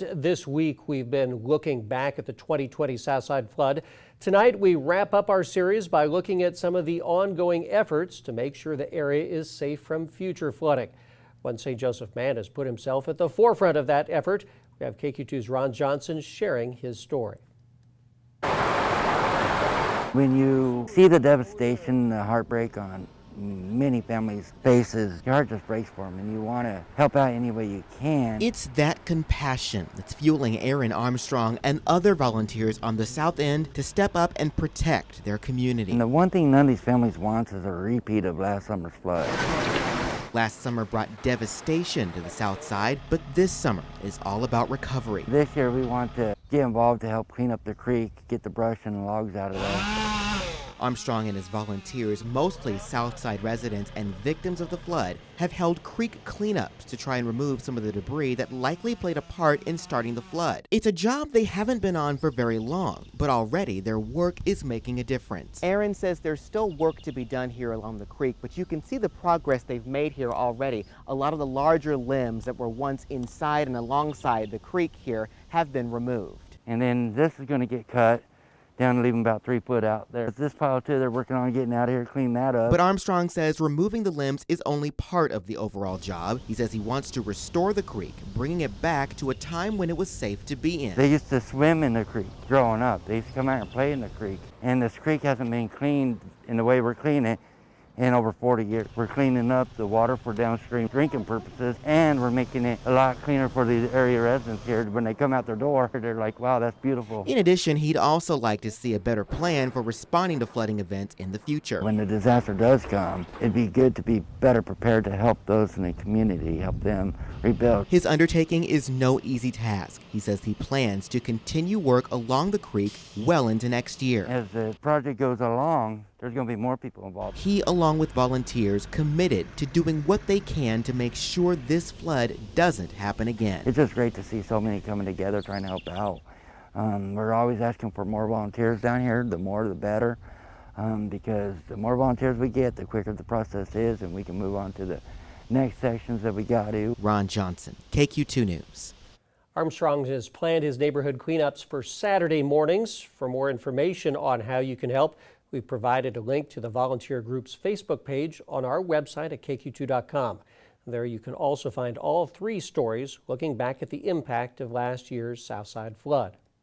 This week, we've been looking back at the 2020 Southside flood. Tonight, we wrap up our series by looking at some of the ongoing efforts to make sure the area is safe from future flooding. One St. Joseph man has put himself at the forefront of that effort. We have KQ2's Ron Johnson sharing his story. When you see the devastation, the heartbreak on many families' faces, your heart just breaks for them, and you want to help out any way you can. It's that compassion that's fueling Aaron Armstrong and other volunteers on the south end to step up and protect their community. And the one thing none of these families wants is a repeat of last summer's flood. Last summer brought devastation to the south side, but this summer is all about recovery. This year we want to get involved to help clean up the creek, get the brush and the logs out of there. Armstrong and his volunteers, mostly Southside residents and victims of the flood, have held creek cleanups to try and remove some of the debris that likely played a part in starting the flood. It's a job they haven't been on for very long, but already their work is making a difference. Aaron says there's still work to be done here along the creek, but you can see the progress they've made here already. A lot of the larger limbs that were once inside and alongside the creek here have been removed. And then this is going to get cut down, leaving about 3 foot out there. This pile too, they're working on getting out of here, clean that up. But Armstrong says removing the limbs is only part of the overall job. He says he wants to restore the creek, bringing it back to a time when it was safe to be in. They used to swim in the creek growing up. They used to come out and play in the creek. And this creek hasn't been cleaned in the way we're cleaning it in over 40 years. We're cleaning up the water for downstream drinking purposes, and we're making it a lot cleaner for the area residents here. When they come out their door, they're like, wow, that's beautiful. In addition, he'd also like to see a better plan for responding to flooding events in the future. When the disaster does come, it'd be good to be better prepared to help those in the community, help them rebuild. His undertaking is no easy task. He says he plans to continue work along the creek well into next year. As the project goes along, there's going to be more people involved. He, along with volunteers, committed to doing what they can to make sure this flood doesn't happen again. It's just great to see so many coming together trying to help out. We're always asking for more volunteers down here. The more, the better, because the more volunteers we get, the quicker the process is, and we can move on to the next sections that we got to. Ron Johnson, KQ2 News. Armstrong has planned his neighborhood cleanups for Saturday mornings. For more information on how you can help, we've provided a link to the volunteer group's Facebook page on our website at kq2.com. There you can also find all 3 stories looking back at the impact of last year's Southside flood.